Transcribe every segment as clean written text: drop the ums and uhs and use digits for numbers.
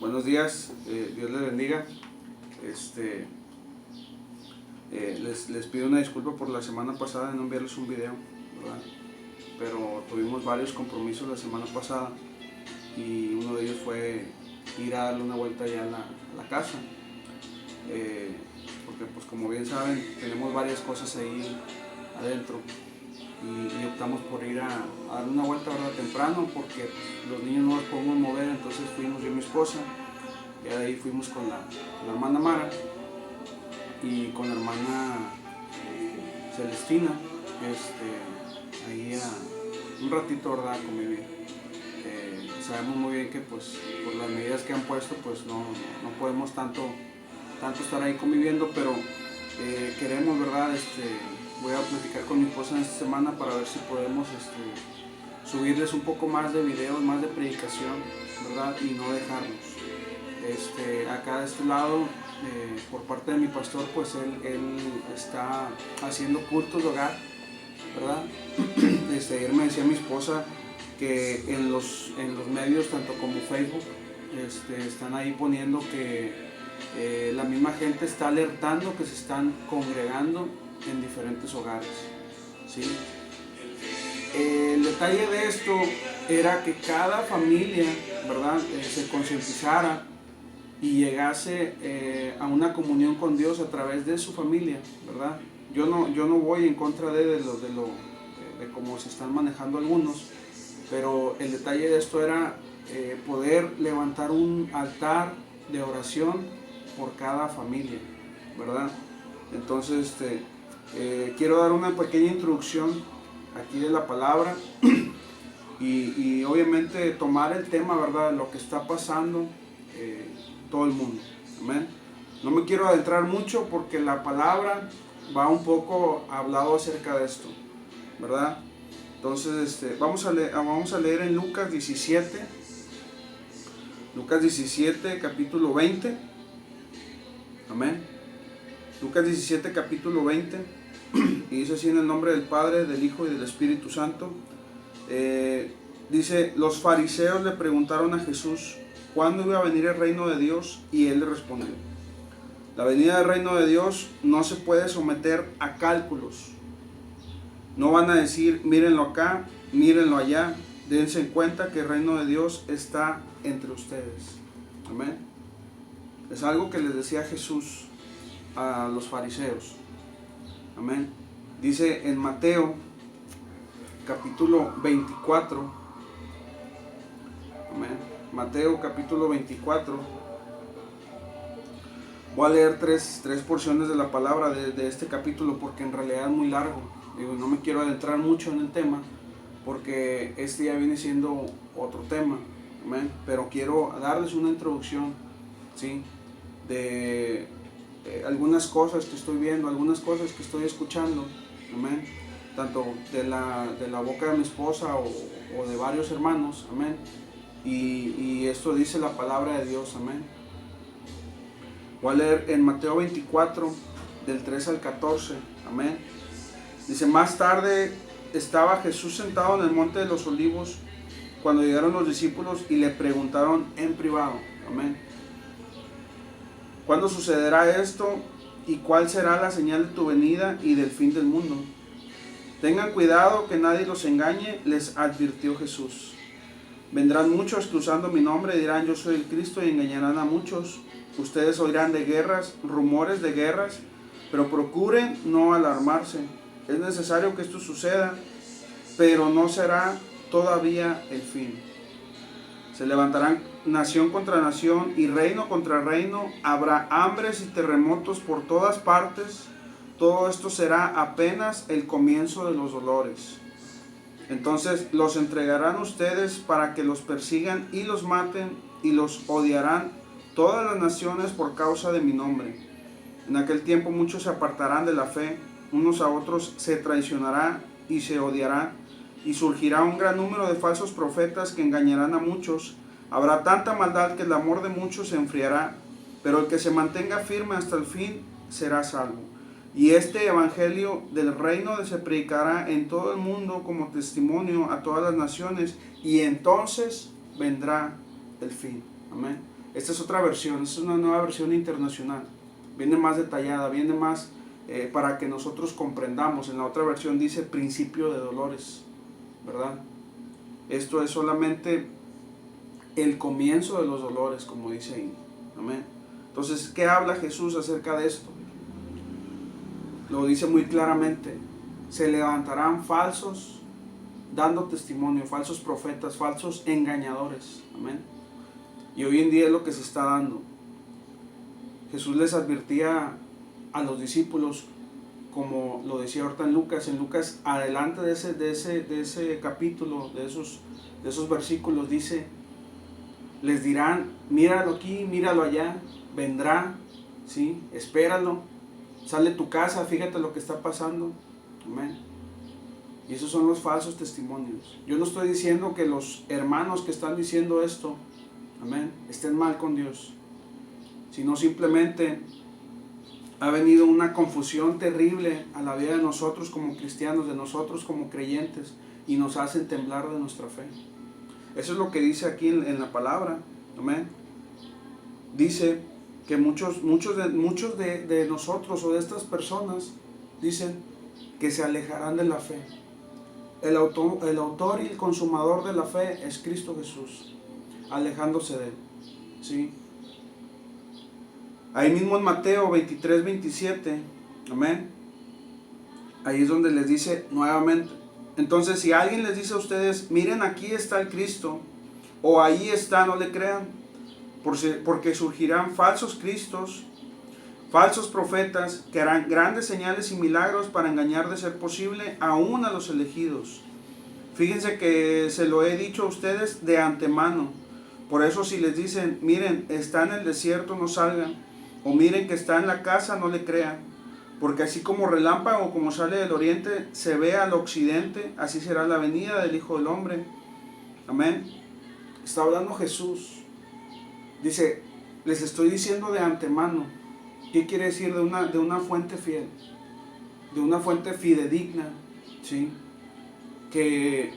Buenos días, Dios les bendiga. Les pido una disculpa por la semana pasada de no enviarles un video, ¿verdad? Pero tuvimos varios compromisos la semana pasada y uno de ellos fue ir a darle una vuelta ya a la casa, porque pues como bien saben tenemos varias cosas ahí adentro y optamos por ir a darle una vuelta, ¿verdad?, temprano, porque los niños no los podemos mover. Entonces fuimos yo y mi esposa, y de ahí fuimos con la hermana Mara y con la hermana Celestina, ahí un ratito, ¿verdad?, a convivir. Sabemos muy bien que pues por las medidas que han puesto pues no podemos tanto estar ahí conviviendo, pero queremos, ¿verdad? Voy a platicar con mi esposa en esta semana para ver si podemos subirles un poco más de videos, más de predicación, ¿verdad? Y no dejarlos. Acá de este lado, por parte de mi pastor, pues él está haciendo cultos de hogar, ¿verdad? Ayer me decía mi esposa que en los medios, tanto como Facebook, están ahí poniendo que la misma gente está alertando que se están congregando en diferentes hogares, ¿sí? El detalle de esto era que cada familia, ¿verdad?, se concientizara y llegase a una comunión con Dios a través de su familia, ¿verdad? Yo no voy en contra de cómo se están manejando algunos, pero el detalle de esto era poder levantar un altar de oración por cada familia, ¿verdad? Entonces quiero dar una pequeña introducción aquí de la palabra y obviamente tomar el tema, ¿verdad?, de lo que está pasando todo el mundo. Amén. No me quiero adentrar mucho porque la palabra va un poco hablado acerca de esto, ¿verdad? Entonces vamos a leer en Lucas 17, capítulo 20. Amén. Lucas 17, capítulo 20, y dice así: en el nombre del Padre, del Hijo y del Espíritu Santo. Dice: los fariseos le preguntaron a Jesús cuándo iba a venir el reino de Dios, y él le respondió: la venida del reino de Dios no se puede someter a cálculos. No van a decir mírenlo acá, mírenlo allá. Dense en cuenta que el reino de Dios está entre ustedes. Amén. Es algo que les decía Jesús a los fariseos. Amén. Dice en Mateo capítulo 24. Amén. Mateo capítulo 24. Voy a leer tres porciones de la palabra de este capítulo porque en realidad es muy largo. No me quiero adentrar mucho en el tema porque ya viene siendo otro tema. Amén. Pero quiero darles una introducción, ¿sí?, de algunas cosas que estoy viendo, algunas cosas que estoy escuchando. Amén. Tanto de la boca de mi esposa o de varios hermanos. Amén. Y esto dice la palabra de Dios. Amén. Voy a leer en Mateo 24 del 3 al 14. Amén. Dice: más tarde estaba Jesús sentado en el monte de los olivos cuando llegaron los discípulos y le preguntaron en privado. Amén: ¿cuándo sucederá esto y cuál será la señal de tu venida y del fin del mundo? Tengan cuidado que nadie los engañe, les advirtió Jesús. Vendrán muchos que usando mi nombre dirán yo soy el Cristo y engañarán a muchos. Ustedes oirán de guerras, rumores de guerras, pero procuren no alarmarse. Es necesario que esto suceda, pero no será todavía el fin. Se levantarán nación contra nación y reino contra reino. Habrá hambres y terremotos por todas partes. Todo esto será apenas el comienzo de los dolores. Entonces los entregarán ustedes para que los persigan y los maten, y los odiarán todas las naciones por causa de mi nombre. En aquel tiempo muchos se apartarán de la fe, unos a otros se traicionarán y se odiarán, y surgirá un gran número de falsos profetas que engañarán a muchos. Habrá tanta maldad que el amor de muchos se enfriará, pero el que se mantenga firme hasta el fin será salvo. Y este evangelio del reino se predicará en todo el mundo como testimonio a todas las naciones, y entonces vendrá el fin. Amén. Esta es otra versión, esta es una nueva versión internacional. Viene más detallada, viene más para que nosotros comprendamos. En la otra versión dice principio de dolores, ¿verdad? Esto es solamente el comienzo de los dolores, como dice ahí. Amén. Entonces, ¿qué habla Jesús acerca de esto? Lo dice muy claramente. Se levantarán falsos dando testimonio, falsos profetas, falsos engañadores. Amén. Y hoy en día es lo que se está dando. Jesús les advertía a los discípulos, como lo decía ahorita en Lucas, adelante de ese capítulo, de esos versículos, dice, les dirán, míralo aquí, míralo allá, vendrá, ¿sí? Espéralo, sale de tu casa, fíjate lo que está pasando. Amén. Y esos son los falsos testimonios. Yo no estoy diciendo que los hermanos que están diciendo esto, amén, estén mal con Dios, sino simplemente ha venido una confusión terrible a la vida de nosotros como cristianos, de nosotros como creyentes, y nos hacen temblar de nuestra fe. Eso es lo que dice aquí en la palabra. Amén. Dice que muchos de nosotros o de estas personas dicen que se alejarán de la fe. El autor y el consumador de la fe es Cristo Jesús, alejándose de él. ¿Sí? Ahí mismo en Mateo 23, 27, amén, ahí es donde les dice nuevamente. Entonces, si alguien les dice a ustedes, miren, aquí está el Cristo, o ahí está, no le crean, porque surgirán falsos cristos, falsos profetas, que harán grandes señales y milagros para engañar, de ser posible, aún a los elegidos. Fíjense que se lo he dicho a ustedes de antemano. Por eso, si les dicen, miren, está en el desierto, no salgan, o miren que está en la casa, no le crean, porque así como relámpago, como sale del oriente, se ve al occidente, así será la venida del Hijo del Hombre. Amén. Está hablando Jesús. Dice, les estoy diciendo de antemano. ¿Qué quiere decir? De una fuente fiel, de una fuente fidedigna, ¿sí? Que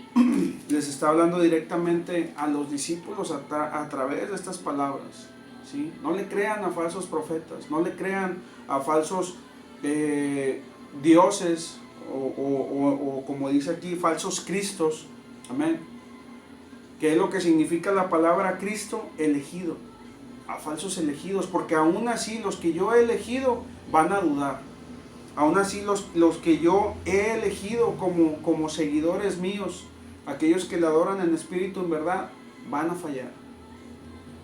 les está hablando directamente a los discípulos a través de estas palabras. ¿Sí? No le crean a falsos profetas, no le crean a falsos dioses o como dice aquí, falsos cristos. Amén. ¿Qué es lo que significa la palabra Cristo? Elegido. A falsos elegidos, porque aún así los que yo he elegido van a dudar. Aún así los que yo he elegido como seguidores míos, aquellos que le adoran en espíritu en verdad, van a fallar.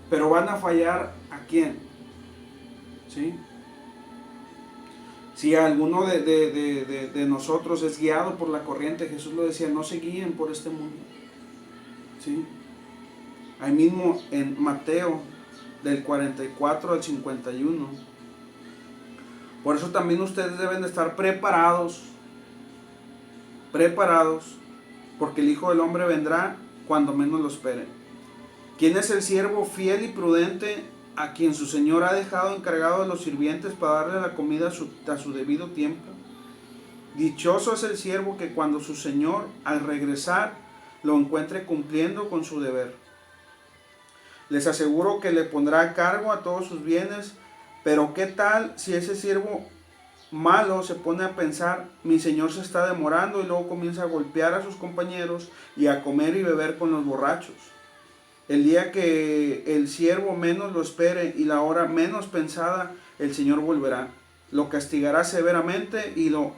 Pero van a fallar ¿a quién? ¿Sí? Si alguno de nosotros es guiado por la corriente, Jesús lo decía, no se guíen por este mundo. ¿Sí? Ahí mismo en Mateo, del 44 al 51. Por eso también ustedes deben de estar preparados, porque el Hijo del Hombre vendrá cuando menos lo esperen. ¿Quién es el siervo fiel y prudente a quien su señor ha dejado encargado de los sirvientes para darle la comida a su debido tiempo? Dichoso es el siervo que cuando su señor al regresar lo encuentre cumpliendo con su deber. Les aseguro que le pondrá a cargo a todos sus bienes, pero ¿qué tal si ese siervo malo se pone a pensar, mi señor se está demorando, y luego comienza a golpear a sus compañeros y a comer y beber con los borrachos? El día que el siervo menos lo espere y la hora menos pensada, el Señor volverá. Lo castigará severamente y lo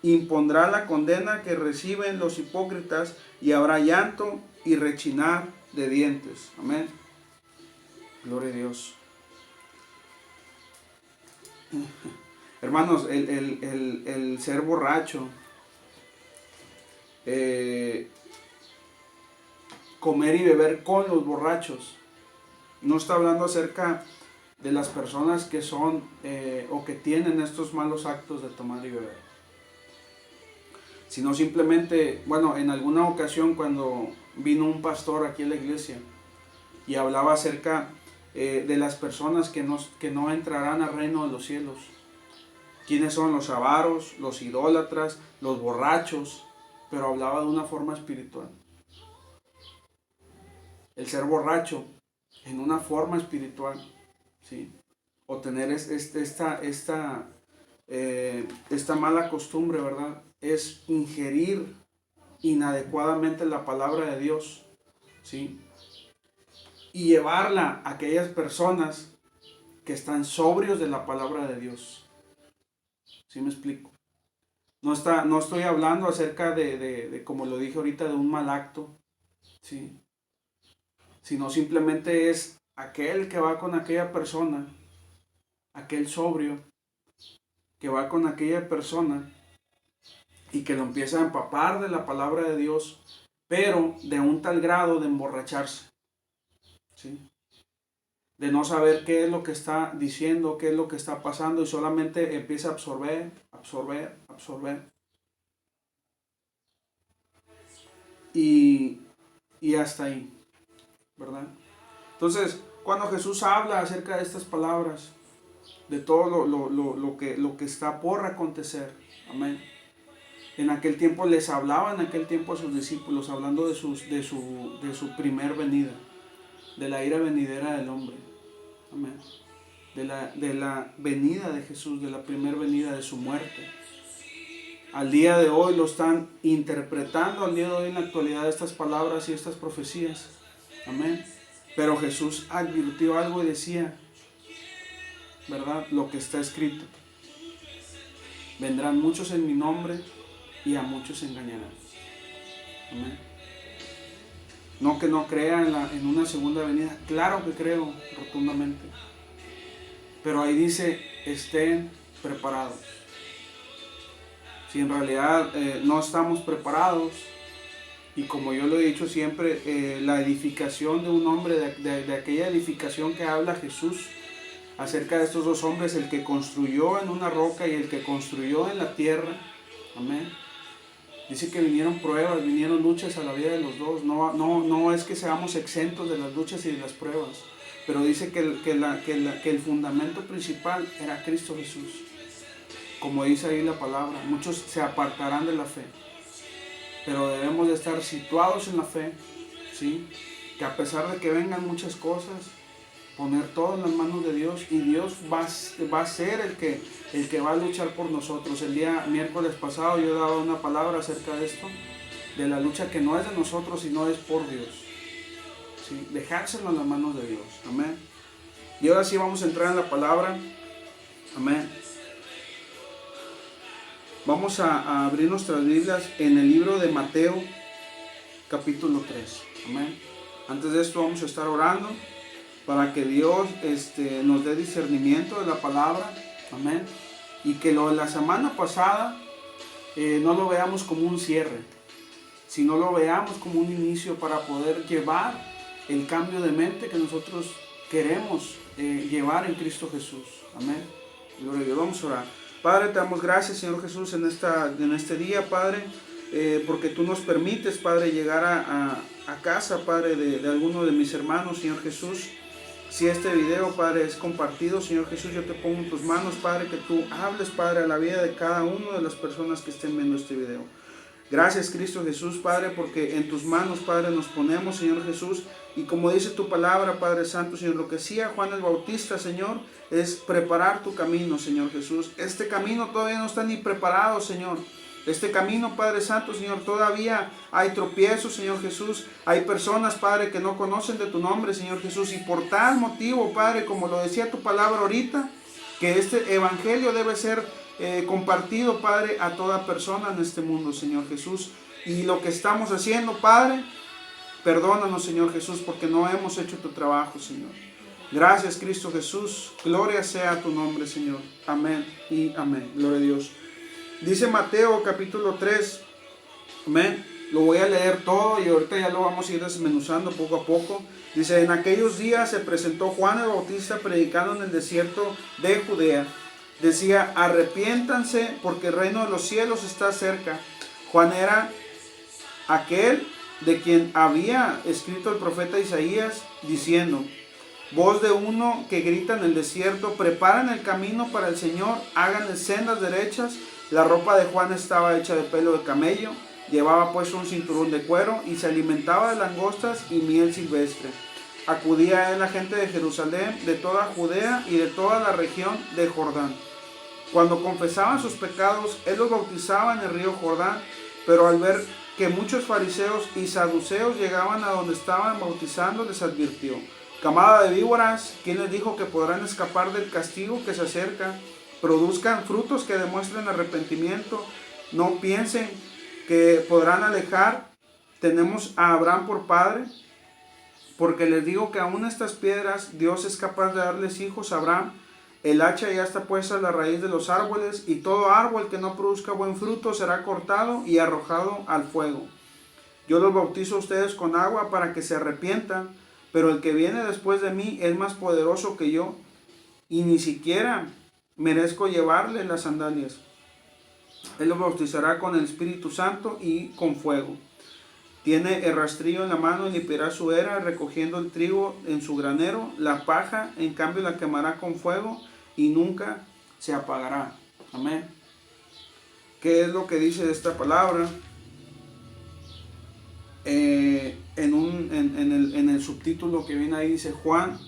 impondrá la condena que reciben los hipócritas, y habrá llanto y rechinar de dientes. Amén. Gloria a Dios. Hermanos, el ser borracho, comer y beber con los borrachos, no está hablando acerca de las personas que son o que tienen estos malos actos de tomar y beber, sino simplemente, bueno, en alguna ocasión cuando vino un pastor aquí a la iglesia y hablaba acerca de las personas que no entrarán al reino de los cielos. ¿Quiénes son? Los avaros, los idólatras, los borrachos, pero hablaba de una forma espiritual. El ser borracho en una forma espiritual, ¿sí? O tener esta mala costumbre, ¿verdad? Es ingerir inadecuadamente la palabra de Dios, ¿sí? Y llevarla a aquellas personas que están sobrios de la palabra de Dios. ¿Sí me explico? No estoy hablando acerca de, como lo dije ahorita, de un mal acto, ¿sí? Sino simplemente es aquel que va con aquella persona, aquel sobrio, que va con aquella persona y que lo empieza a empapar de la palabra de Dios, pero de un tal grado de emborracharse, ¿sí? De no saber qué es lo que está diciendo, qué es lo que está pasando, y solamente empieza a absorber, absorber, absorber. Y hasta ahí, ¿verdad? Entonces, cuando Jesús habla acerca de estas palabras, de todo lo que está por acontecer, amén. En aquel tiempo les hablaba, en aquel tiempo a sus discípulos, hablando de su primer venida, de la ira venidera del hombre, amén. De la venida de Jesús, de la primer venida de su muerte. Al día de hoy lo están interpretando, al día de hoy en la actualidad, estas palabras y estas profecías, amén. Pero Jesús advirtió algo y decía, ¿verdad? Lo que está escrito. Vendrán muchos en mi nombre y a muchos engañarán. Amén. No que no crea en una segunda venida. Claro que creo rotundamente. Pero ahí dice, estén preparados. Si en realidad no estamos preparados, y como yo lo he dicho siempre, la edificación de un hombre, de aquella edificación que habla Jesús acerca de estos dos hombres, el que construyó en una roca y el que construyó en la tierra, amén. Dice que vinieron pruebas, vinieron luchas a la vida de los dos. No es que seamos exentos de las luchas y de las pruebas, pero dice que el fundamento principal era Cristo Jesús. Como dice ahí la palabra, muchos se apartarán de la fe, pero debemos de estar situados en la fe, ¿sí? Que a pesar de que vengan muchas cosas, poner todo en las manos de Dios, y Dios va a ser el que va a luchar por nosotros. El día miércoles pasado yo daba una palabra acerca de esto, de la lucha que no es de nosotros, sino es por Dios, ¿sí? Dejárselo en las manos de Dios, amén. Y ahora sí vamos a entrar en la palabra, amén. Vamos a abrir nuestras Biblias en el libro de Mateo, capítulo 3, amén. Antes de esto vamos a estar orando para que Dios nos dé discernimiento de la palabra, amén. Y que lo de la semana pasada no lo veamos como un cierre, sino lo veamos como un inicio para poder llevar el cambio de mente que nosotros queremos llevar en Cristo Jesús, amén. Gloria a Dios. Vamos a orar. Padre, te damos gracias, Señor Jesús, en este día, Padre, porque tú nos permites, Padre, llegar a casa, Padre, de alguno de mis hermanos, Señor Jesús. Si este video, Padre, es compartido, Señor Jesús, yo te pongo en tus manos, Padre, que tú hables, Padre, a la vida de cada una de las personas que estén viendo este video. Gracias, Cristo Jesús, Padre, porque en tus manos, Padre, nos ponemos, Señor Jesús. Y como dice tu palabra, Padre Santo, Señor, lo que hacía Juan el Bautista, Señor, es preparar tu camino, Señor Jesús. Este camino todavía no está ni preparado, Señor. Este camino, Padre Santo, Señor, todavía hay tropiezos, Señor Jesús. Hay personas, Padre, que no conocen de tu nombre, Señor Jesús. Y por tal motivo, Padre, como lo decía tu palabra ahorita, que este evangelio debe ser compartido, Padre, a toda persona en este mundo, Señor Jesús. Y lo que estamos haciendo, Padre, perdónanos, Señor Jesús, porque no hemos hecho tu trabajo, Señor. Gracias, Cristo Jesús. Gloria sea a tu nombre, Señor. Amén y amén. Gloria a Dios. Dice Mateo capítulo 3. Amén. Lo voy a leer todo y ahorita ya lo vamos a ir desmenuzando poco a poco. Dice, en aquellos días se presentó Juan el Bautista predicando en el desierto de Judea. Decía, arrepiéntanse porque el reino de los cielos está cerca. Juan era aquel de quien había escrito el profeta Isaías, diciendo, voz de uno que grita en el desierto, preparen el camino para el Señor, hagan sendas derechas. La ropa de Juan estaba hecha de pelo de camello, llevaba puesto un cinturón de cuero y se alimentaba de langostas y miel silvestre. acudía a él la gente de Jerusalén, de toda Judea y de toda la región de Jordán. Cuando confesaban sus pecados, él los bautizaba en el río Jordán, pero al ver que muchos fariseos y saduceos llegaban a donde estaban bautizando, les advirtió: camada de víboras, ¿quién les dijo que podrán escapar del castigo que se acerca? Produzcan frutos que demuestren arrepentimiento. No piensen que podrán alejar. Tenemos a Abraham por padre, porque les digo que aún estas piedras Dios es capaz de darles hijos a Abraham. El hacha ya está puesta a la raíz de los árboles, y todo árbol que no produzca buen fruto será cortado y arrojado al fuego. Yo los bautizo a ustedes con agua para que se arrepientan, pero el que viene después de mí es más poderoso que yo, y ni siquiera merezco llevarle las sandalias. Él los bautizará con el Espíritu Santo y con fuego. Tiene el rastrillo en la mano y limpiará su era, recogiendo el trigo en su granero. La paja, en cambio, la quemará con fuego y nunca se apagará. Amén. ¿Qué es lo que dice esta palabra? En el subtítulo que viene ahí dice: Juan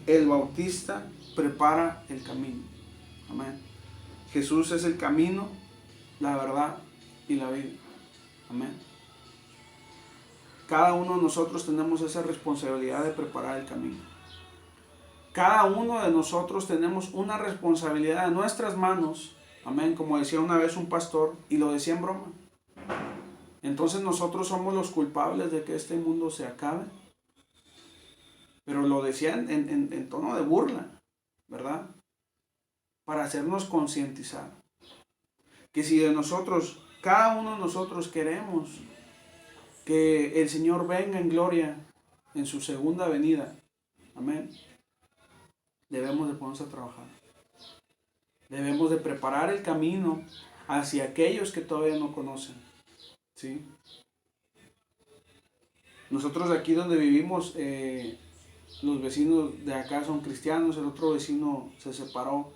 el Bautista prepara el camino. Amén. Jesús es el camino, la verdad y la vida. Amén. Cada uno de nosotros tenemos esa responsabilidad de preparar el camino. Cada uno de nosotros tenemos una responsabilidad en nuestras manos. Amén. Como decía una vez un pastor, y lo decía en broma. Entonces nosotros somos los culpables de que este mundo se acabe. Pero lo decía en tono de burla, ¿verdad? Para hacernos concientizar que si de nosotros, cada uno de nosotros queremos que el Señor venga en gloria en su segunda venida, amén, debemos de ponernos a trabajar. Debemos de preparar el camino hacia aquellos que todavía no conocen, ¿sí? Nosotros de aquí donde vivimos, los vecinos de acá son cristianos, el otro vecino se separó,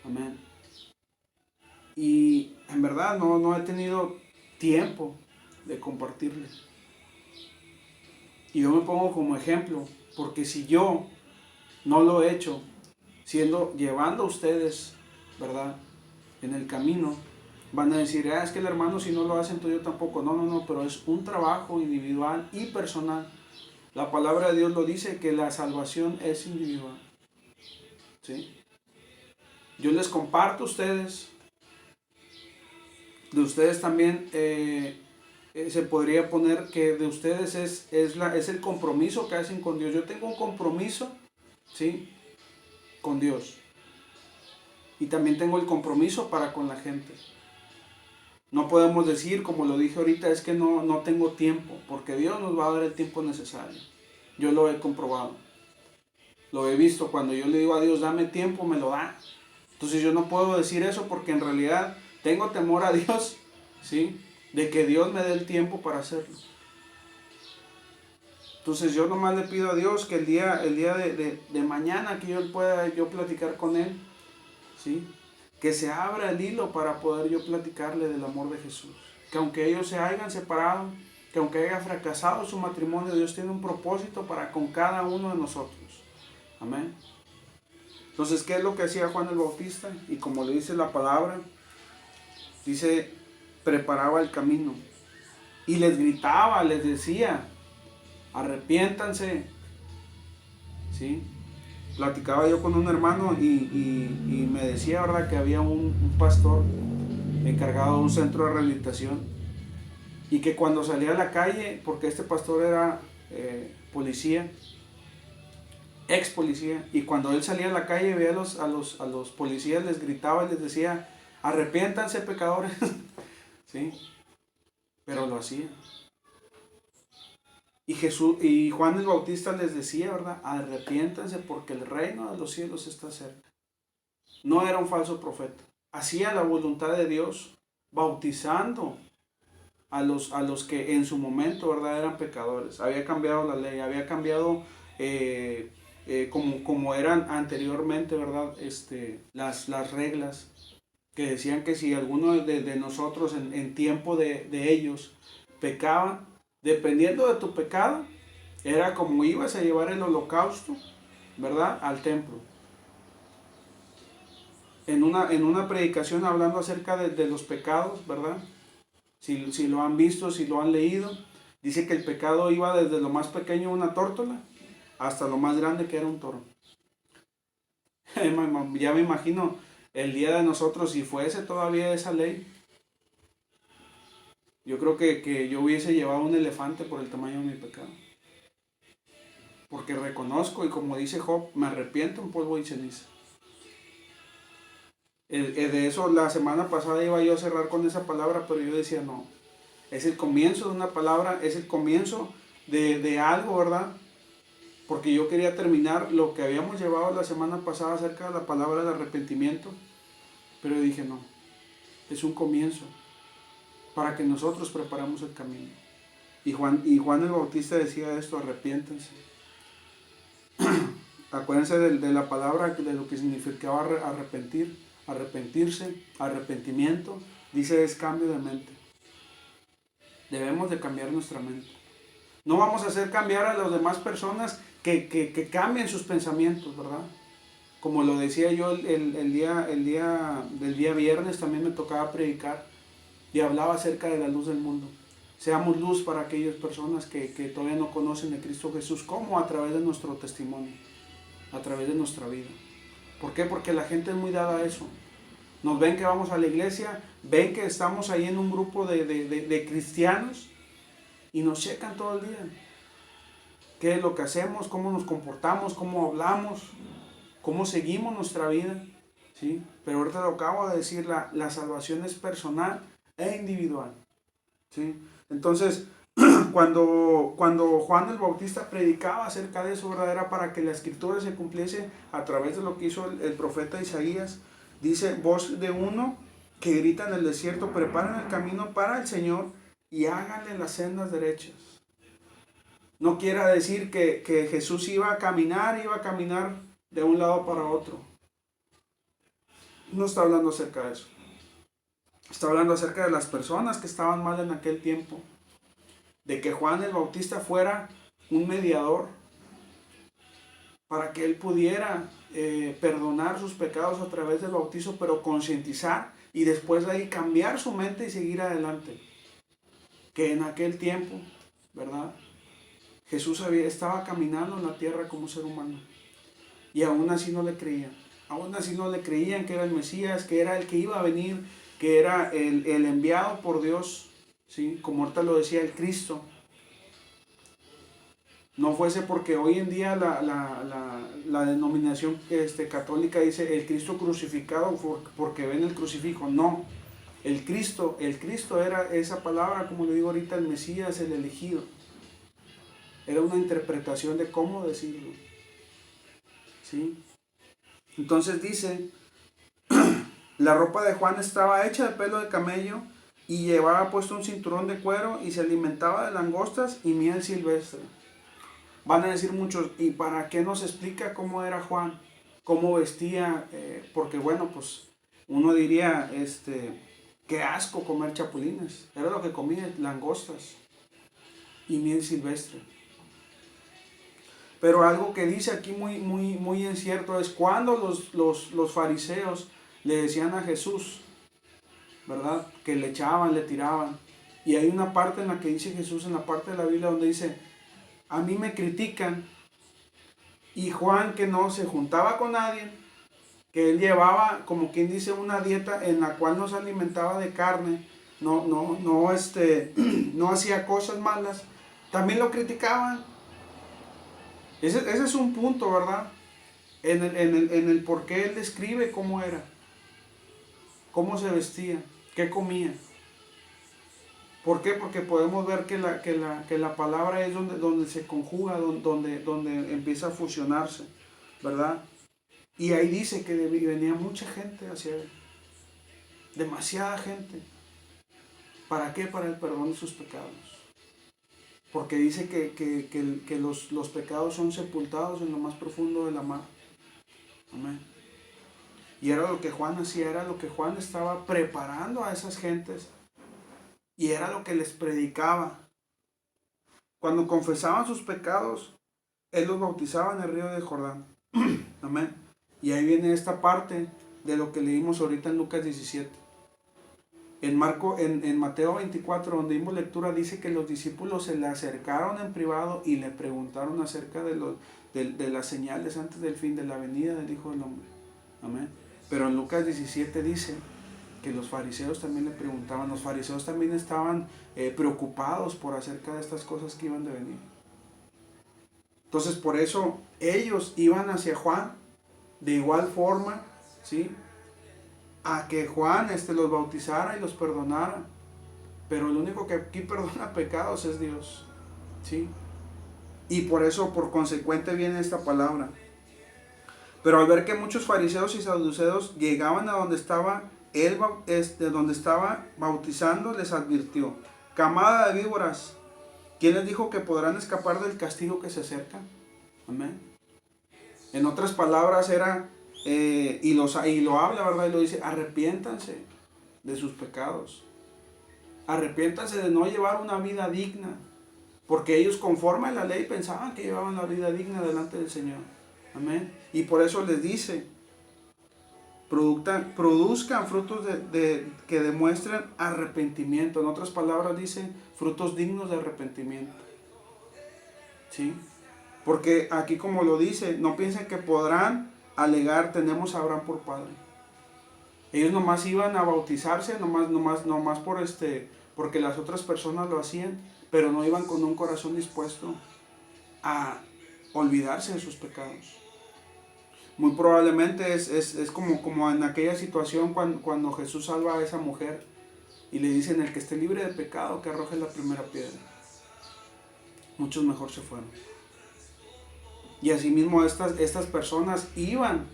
amén. Y en verdad no he tenido tiempo de compartirles. Y yo me pongo como ejemplo, porque si yo no lo he hecho, llevando a ustedes, ¿verdad?, en el camino, van a decir: es que el hermano, si no lo hace, entonces yo tampoco. No, pero es un trabajo individual y personal. La palabra de Dios lo dice, que la salvación es individual, ¿sí? Yo les comparto a ustedes, de ustedes también, se podría poner que de ustedes es el compromiso que hacen con Dios. Yo tengo un compromiso, ¿sí?, con Dios. Y también tengo el compromiso para con la gente. No podemos decir, como lo dije ahorita, es que no tengo tiempo, porque Dios nos va a dar el tiempo necesario. Yo lo he comprobado. Lo he visto. Cuando yo le digo a Dios: dame tiempo, me lo da. Entonces yo no puedo decir eso, porque en realidad tengo temor a Dios, ¿sí?, de que Dios me dé el tiempo para hacerlo. Entonces yo nomás le pido a Dios que el día de mañana que yo pueda platicar con Él, ¿sí?, que se abra el hilo para poder yo platicarle del amor de Jesús. Que aunque ellos se hayan separado, que aunque haya fracasado su matrimonio, Dios tiene un propósito para con cada uno de nosotros. Amén. Entonces, ¿qué es lo que hacía Juan el Bautista? Y como le dice la palabra, dice: preparaba el camino. Y les gritaba, les decía: arrepiéntanse, ¿sí? Platicaba yo con un hermano y me decía, ¿verdad?, que había un pastor encargado de un centro de rehabilitación, y que cuando salía a la calle, porque este pastor era policía, ex policía, y cuando él salía a la calle veía a los policías, les gritaba y les decía: arrepiéntanse, pecadores, ¿sí? Pero lo hacía. Y Juan el Bautista les decía, ¿verdad?, arrepiéntanse porque el reino de los cielos está cerca. No era un falso profeta. Hacía la voluntad de Dios, bautizando a los que en su momento, ¿verdad?, eran pecadores. Había cambiado la ley, había cambiado como eran anteriormente, ¿verdad?, las reglas, que decían que si alguno de nosotros en tiempo de ellos pecaba, dependiendo de tu pecado, Era como ibas a llevar el holocausto, ¿verdad? Al templo. En una predicación hablando acerca de los pecados, ¿verdad? Si lo han visto, si lo han leído, dice que el pecado iba desde lo más pequeño, una tórtola, hasta lo más grande, que era un toro. Ya me imagino el día de nosotros, si fuese todavía esa ley, yo creo que yo hubiese llevado un elefante por el tamaño de mi pecado. Porque reconozco, y como dice Job, me arrepiento en polvo y ceniza. De eso la semana pasada iba yo a cerrar con esa palabra, pero yo decía no. Es el comienzo de una palabra, es el comienzo de algo, ¿verdad? Porque yo quería terminar lo que habíamos llevado la semana pasada acerca de la palabra del arrepentimiento. Pero dije no, es un comienzo para que nosotros preparemos el camino. Y Juan el Bautista decía esto: arrepiéntense. Acuérdense de la palabra, de lo que significaba arrepentirse, arrepentimiento. Dice es cambio de mente. Debemos de cambiar nuestra mente. No vamos a hacer cambiar a las demás personas que cambien sus pensamientos, ¿verdad? Como lo decía yo el día viernes, también me tocaba predicar y hablaba acerca de la luz del mundo. Seamos luz para aquellas personas que todavía no conocen de Cristo Jesús, como a través de nuestro testimonio, a través de nuestra vida. ¿Por qué? Porque la gente es muy dada a eso. Nos ven que vamos a la iglesia, ven que estamos ahí en un grupo de cristianos y nos checan todo el día. ¿Qué es lo que hacemos? ¿Cómo nos comportamos? ¿Cómo hablamos? ¿Cómo seguimos nuestra vida? ¿Sí? Pero ahorita lo acabo de decir, la salvación es personal e individual. ¿Sí? Entonces, cuando Juan el Bautista predicaba acerca de eso, ¿verdad? Era para que la escritura se cumpliese a través de lo que hizo el profeta Isaías. Dice: voz de uno que grita en el desierto, preparen el camino para el Señor y háganle las sendas derechas. No quiere decir que Jesús iba a caminar de un lado para otro. No está hablando acerca de eso. Está hablando acerca de las personas que estaban mal en aquel tiempo. De que Juan el Bautista fuera un mediador para que él pudiera perdonar sus pecados a través del bautizo, pero concientizar y después de ahí cambiar su mente y seguir adelante. Que en aquel tiempo, ¿verdad? Jesús estaba caminando en la tierra como ser humano y aún así no le creían. Aún así no le creían que era el Mesías, que era el que iba a venir, que era el enviado por Dios, ¿sí? Como ahorita lo decía, el Cristo. No fuese porque hoy en día la denominación católica dice el Cristo crucificado porque ven el crucifijo. No, el Cristo era esa palabra, como le digo ahorita, el Mesías, el elegido. Era una interpretación de cómo decirlo. ¿Sí? Entonces dice, la ropa de Juan estaba hecha de pelo de camello y llevaba puesto un cinturón de cuero y se alimentaba de langostas y miel silvestre. Van a decir muchos, ¿y para qué nos explica cómo era Juan? ¿Cómo vestía? Porque bueno, pues uno diría, qué asco comer chapulines. Era lo que comía, langostas y miel silvestre. Pero algo que dice aquí muy en cierto es cuando los fariseos le decían a Jesús, ¿verdad? Que le echaban, le tiraban. Y hay una parte en la que dice Jesús, en la parte de la Biblia, donde dice, a mí me critican. Y Juan, que no se juntaba con nadie, que él llevaba, como quien dice, una dieta en la cual no se alimentaba de carne, no hacía cosas malas, también lo criticaban. Ese es un punto, ¿verdad? En el por qué él describe cómo era, cómo se vestía, qué comía. ¿Por qué? Porque podemos ver que la palabra es donde se conjuga, donde empieza a fusionarse, ¿verdad? Y ahí dice que venía mucha gente hacia él, demasiada gente. ¿Para qué? Para el perdón de sus pecados. Porque dice que los pecados son sepultados en lo más profundo de la mar. Amén. Y era lo que Juan hacía, era lo que Juan estaba preparando a esas gentes. Y era lo que les predicaba. cuando confesaban sus pecados, Él los bautizaba en el río de Jordán. Amén. Y ahí viene esta parte de lo que leímos ahorita en Lucas 17. En Mateo 24, donde dimos lectura, dice que los discípulos se le acercaron en privado y le preguntaron acerca de las señales antes del fin de la venida del Hijo del Hombre. Amén. Pero en Lucas 17 dice que los fariseos también le preguntaban, los fariseos también estaban preocupados por acerca de estas cosas que iban de venir. Entonces por eso ellos iban hacia Juan de igual forma, ¿sí?, a que Juan los bautizara y los perdonara. Pero el único que aquí perdona pecados es Dios, ¿sí? Y por eso, por consecuente, viene esta palabra. Pero al ver que muchos fariseos y saduceos llegaban a donde estaba él, de donde estaba bautizando, les advirtió: camada de víboras, ¿quién les dijo que podrán escapar del castigo que se acerca? Amén. En otras palabras era, y lo habla, ¿verdad? Y lo dice: arrepiéntanse de sus pecados. Arrepiéntanse de no llevar una vida digna. Porque ellos, conforme a la ley, pensaban que llevaban la vida digna delante del Señor. Amén. Y por eso les dice: produzcan frutos que demuestren arrepentimiento. En otras palabras dice: frutos dignos de arrepentimiento. ¿Sí? Porque aquí, como lo dice, no piensen que podrán alegar: tenemos a Abraham por padre. Ellos nomás iban a bautizarse, nomás porque las otras personas lo hacían, pero no iban con un corazón dispuesto a olvidarse de sus pecados. Muy probablemente es como en aquella situación cuando Jesús salva a esa mujer y le dicen: el que esté libre de pecado, que arroje la primera piedra. Muchos mejor se fueron. Y asimismo estas personas iban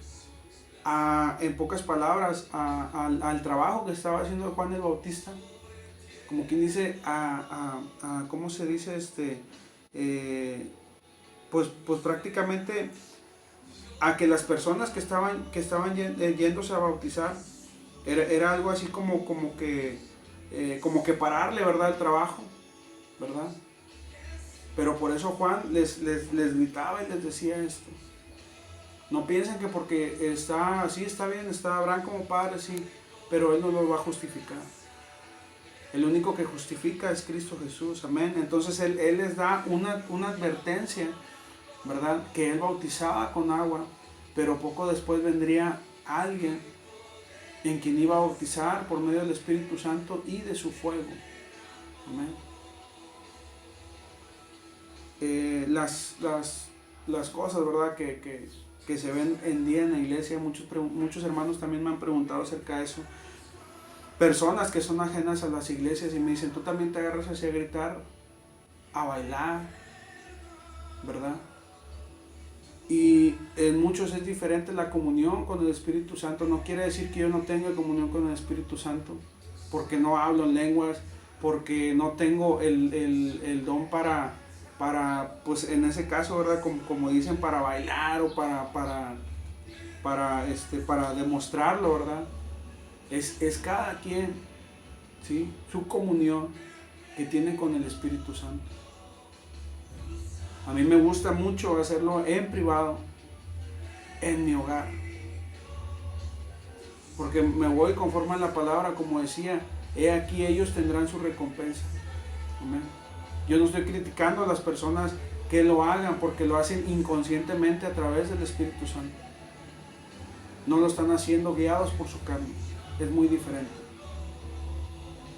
en pocas palabras al trabajo que estaba haciendo Juan el Bautista, como quien dice, ¿cómo se dice? Pues prácticamente a que las personas que estaban yéndose a bautizar, era algo así como que pararle, ¿verdad?, el trabajo, ¿verdad? Pero por eso Juan les gritaba y les decía esto: no piensen que porque está bien, está Abraham como padre, sí, pero él no lo va a justificar. El único que justifica es Cristo Jesús. Amén. Entonces él les da una advertencia, ¿verdad?, que él bautizaba con agua, pero poco después vendría alguien en quien iba a bautizar por medio del Espíritu Santo y de su fuego. Amén. Las cosas, ¿verdad?, que se ven en día en la iglesia, muchos hermanos también me han preguntado acerca de eso. Personas que son ajenas a las iglesias y me dicen: tú también te agarras así a gritar, a bailar, ¿verdad? Y en muchos es diferente la comunión con el Espíritu Santo. No quiere decir que yo no tenga comunión con el Espíritu Santo, porque no hablo en lenguas, porque no tengo el don para pues en ese caso, ¿verdad?, como dicen, para bailar o para demostrarlo, ¿verdad? Es cada quien, ¿sí?, su comunión que tiene con el Espíritu Santo. A mí me gusta mucho hacerlo en privado, en mi hogar, porque me voy conforme a la palabra, como decía: he aquí ellos tendrán su recompensa. Amén. Yo no estoy criticando a las personas que lo hagan, porque lo hacen inconscientemente a través del Espíritu Santo. No lo están haciendo guiados por su carne. Es muy diferente.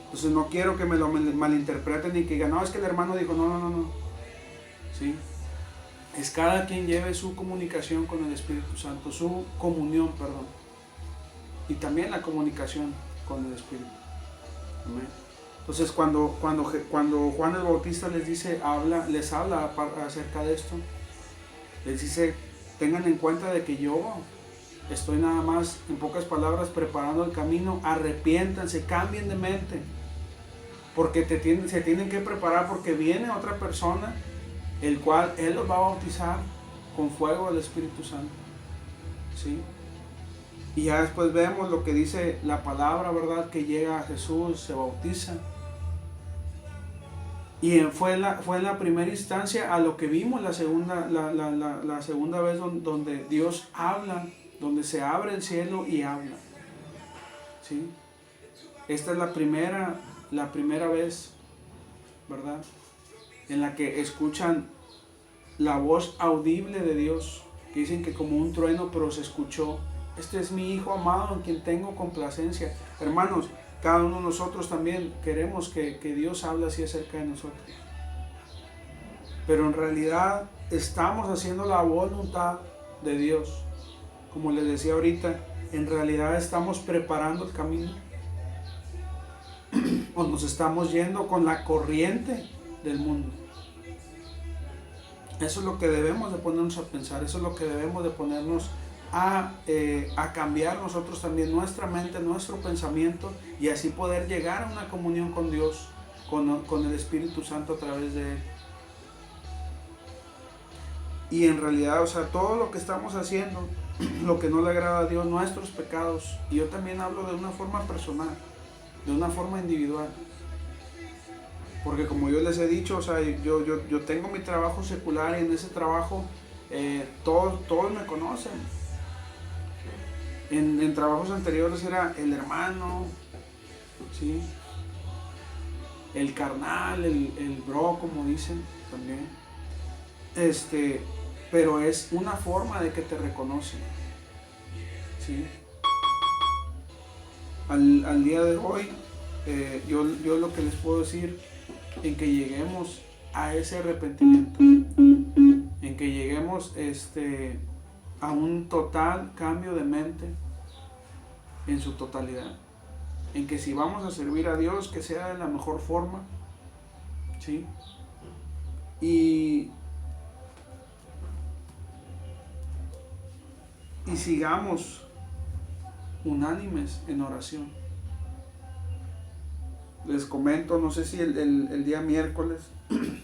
Entonces no quiero que me lo malinterpreten y que digan: no, es que el hermano dijo. No. ¿Sí? Es cada quien lleve su comunicación con el Espíritu Santo, su comunión, perdón. Y también la comunicación con el Espíritu. Amén. Entonces cuando Juan el Bautista les habla acerca de esto, les dice: tengan en cuenta de que yo estoy nada más, en pocas palabras, preparando el camino. Arrepiéntanse, cambien de mente, porque se tienen que preparar, porque viene otra persona, el cual Él los va a bautizar con fuego del Espíritu Santo. ¿Sí? Y ya después vemos lo que dice la palabra, ¿verdad?, que llega a Jesús, se bautiza. Y fue en la primera instancia a lo que vimos la segunda vez donde Dios habla, donde se abre el cielo y habla. ¿Sí? Esta es la primera vez, ¿verdad? En la que escuchan la voz audible de Dios, que dicen que como un trueno, pero se escuchó: este es mi Hijo amado en quien tengo complacencia. Hermanos, cada uno de nosotros también queremos que Dios hable así acerca de nosotros. Pero en realidad estamos haciendo la voluntad de Dios. Como les decía ahorita, en realidad estamos preparando el camino. O nos estamos yendo con la corriente del mundo. Eso es lo que debemos de ponernos a pensar. Eso es lo que debemos de ponernos a cambiar nosotros también nuestra mente, nuestro pensamiento, y así poder llegar a una comunión con Dios, con el Espíritu Santo a través de Él. Y en realidad, o sea, todo lo que estamos haciendo, lo que no le agrada a Dios, nuestros pecados, y yo también hablo de una forma personal, de una forma individual. Porque como yo les he dicho, o sea, yo tengo mi trabajo secular, y en ese trabajo todos me conocen. En trabajos anteriores era el hermano, ¿sí? El carnal, el bro, como dicen también. Pero es una forma de que te reconocen, ¿sí? Al día de hoy, yo lo que les puedo decir, en que lleguemos a ese arrepentimiento, en que lleguemos a un total cambio de mente en su totalidad, en que si vamos a servir a Dios, que sea de la mejor forma, ¿sí? Y sigamos unánimes en oración. Les comento, no sé si el día miércoles,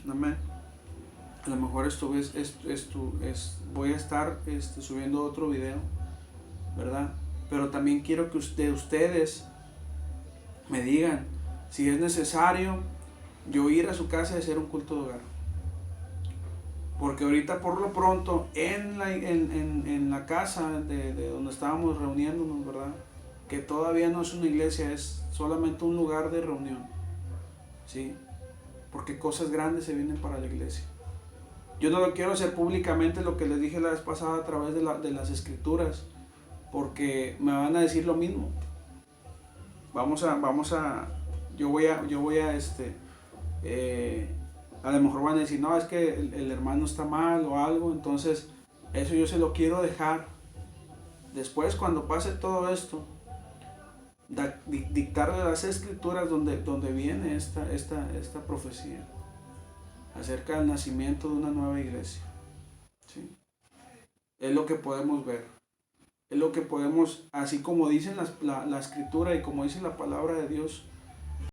amén, a lo mejor voy a estar subiendo otro video, ¿verdad? Pero también quiero que ustedes me digan si es necesario yo ir a su casa y hacer un culto de hogar. Porque ahorita por lo pronto en la casa de donde estábamos reuniéndonos, ¿verdad? Que todavía no es una iglesia, es solamente un lugar de reunión, ¿sí? Porque cosas grandes se vienen para la iglesia. Yo no lo quiero hacer públicamente, lo que les dije la vez pasada a través de las escrituras, porque me van a decir lo mismo. Yo voy a a lo mejor van a decir, no, es que el hermano está mal o algo. Entonces eso yo se lo quiero dejar después, cuando pase todo esto, dictarle las escrituras donde viene esta profecía acerca del nacimiento de una nueva iglesia, ¿sí? Es lo que podemos ver, es lo que podemos, así como dice la escritura y como dice la palabra de Dios,